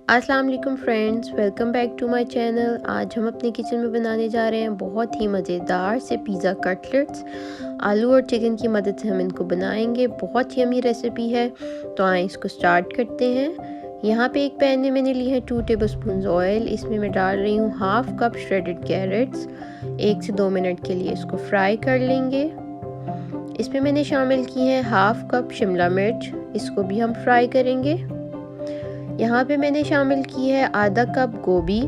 अस्सलाम वालेकुम friends, welcome back to my channel. आज हम अपने किचन में बनाने जा रहे हैं बहुत ही मज़ेदार से पिज़्ज़ा कटलेट्स। आलू और चिकन की मदद से हम इनको बनाएंगे। बहुत ही यमी रेसिपी है, तो आए इसको स्टार्ट करते हैं। यहाँ पे एक पैन में मैंने ली है 2 टेबलस्पून ऑयल। इसमें मैं डाल रही हूँ हाफ कप श्रेडेड कैरेट्स। 1 से 2 मिनट के लिए इसको फ्राई कर लेंगे। इसमें मैंने शामिल की है हाफ कप शिमला मिर्च, इसको भी हम फ्राई करेंगे। यहाँ पे मैंने शामिल की है आधा कप गोभी।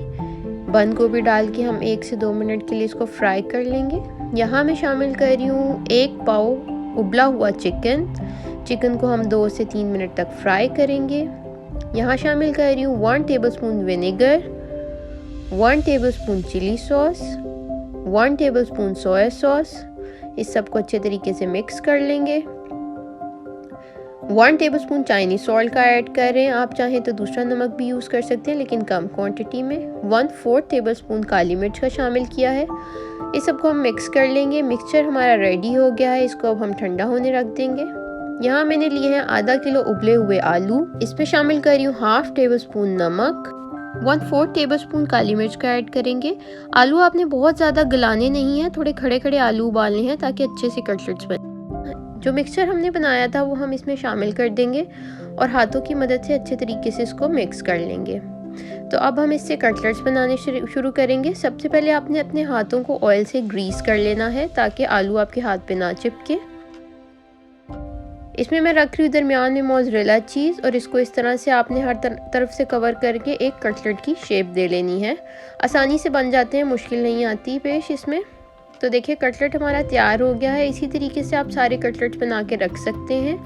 बंद गोभी डाल के हम 1 से 2 मिनट के लिए इसको फ्राई कर लेंगे। यहाँ मैं शामिल कर रही हूँ 1 पाव उबला हुआ चिकन को हम 2 से 3 मिनट तक फ्राई करेंगे। यहाँ शामिल कर रही हूँ 1 tablespoon vinegar, 1 tablespoon chilli sauce, 1 tablespoon soya sauce. इस सबको अच्छे तरीके से मिक्स कर लेंगे। 1 टेबलस्पून चाइनीज सॉल्ट का ऐड करें। आप चाहें तो दूसरा नमक भी यूज़ कर सकते हैं, लेकिन कम क्वांटिटी में। 1/4 टेबलस्पून काली मिर्च का शामिल किया है। इस सबको हम मिक्स कर लेंगे। मिक्सचर हमारा रेडी हो गया है, इसको अब हम ठंडा होने रख देंगे। यहाँ मैंने लिए हैं आधा किलो उबले हुए आलू। इसमें शामिल कर रही हूँ हाफ टेबलस्पून नमक, 1/4 टेबलस्पून काली मिर्च का ऐड करेंगे। आलू आपने बहुत ज़्यादा गलाने नहीं है, थोड़े खड़े खड़े आलू उबालने हैं ताकि अच्छे से कटलेट्स बने। जो मिक्सचर हमने बनाया था वो हम इसमें शामिल कर देंगे और हाथों की मदद से अच्छे तरीके से इसको मिक्स कर लेंगे। तो अब हम इससे कटलेट्स बनाने शुरू करेंगे। सबसे पहले आपने अपने हाथों को ऑयल से ग्रीस कर लेना है ताकि आलू आपके हाथ पे ना चिपके। इसमें मैं रख रही हूँ दरमियान में मोज़रेला चीज़, और इसको इस तरह से आपने हर तरफ से कवर करके एक कटलेट की शेप दे लेनी है। आसानी से बन जाते हैं, मुश्किल नहीं आती पेश इसमें। तो देखिए कटलेट हमारा तैयार हो गया है। इसी तरीके से आप सारे कटलेट्स बना के रख सकते हैं।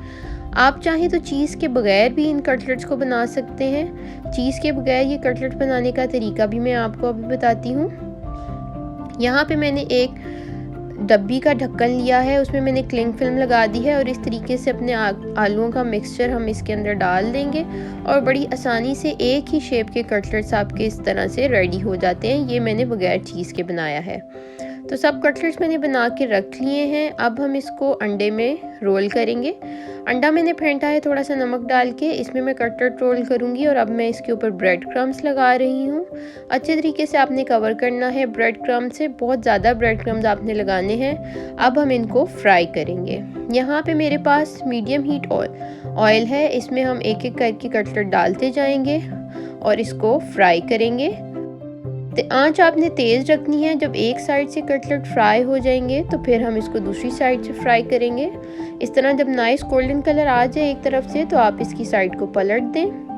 आप चाहें तो चीज़ के बगैर भी इन कटलेट्स को बना सकते हैं। चीज़ के बगैर ये कटलेट बनाने का तरीका भी मैं आपको अभी बताती हूँ। यहाँ पे मैंने एक डब्बी का ढक्कन लिया है, उसमें मैंने क्लिंग फिल्म लगा दी है और इस तरीके से अपने आलूओं का मिक्सचर हम इसके अंदर डाल देंगे और बड़ी आसानी से एक ही शेप के कटलेट्स आपके इस तरह से रेडी हो जाते हैं। ये मैंने बगैर चीज़ के बनाया है। तो सब कटलेट्स मैंने बना के रख लिए हैं। अब हम इसको अंडे में रोल करेंगे। अंडा मैंने फेंटा है थोड़ा सा नमक डाल के। इसमें मैं कटलेट रोल करूँगी और अब मैं इसके ऊपर ब्रेड क्रम्स लगा रही हूँ। अच्छे तरीके से आपने कवर करना है ब्रेड क्रम्ब से, बहुत ज़्यादा ब्रेड क्रम्स आपने लगाने हैं। अब हम इनको फ्राई करेंगे। यहाँ पे मेरे पास मीडियम हीट ऑयल है, इसमें हम एक एक करके कटलेट डालते जाएंगे और इसको फ्राई करेंगे। तो आंच आपने तेज़ रखनी है। जब एक साइड से कटलेट फ्राई हो जाएंगे तो फिर हम इसको दूसरी साइड से फ्राई करेंगे। इस तरह जब नाइस गोल्डन कलर आ जाए एक तरफ से तो आप इसकी साइड को पलट दें।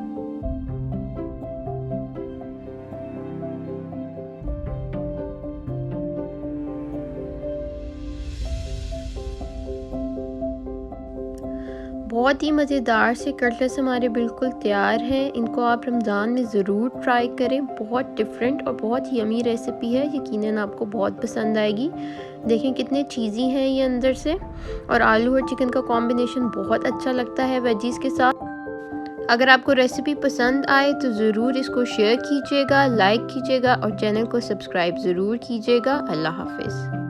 बहुत ही मज़ेदार से कटलेट्स हमारे बिल्कुल तैयार हैं। इनको आप रमज़ान में ज़रूर ट्राई करें। बहुत डिफरेंट और बहुत ही यमी रेसिपी है, यकीनन आपको बहुत पसंद आएगी। देखें कितने चीज़ी हैं ये अंदर से, और आलू और चिकन का कॉम्बिनेशन बहुत अच्छा लगता है वेजीज़ के साथ। अगर आपको रेसिपी पसंद आए तो ज़रूर इसको शेयर कीजिएगा, लाइक कीजिएगा और चैनल को सब्सक्राइब ज़रूर कीजिएगा। अल्लाह हाफ़िज़।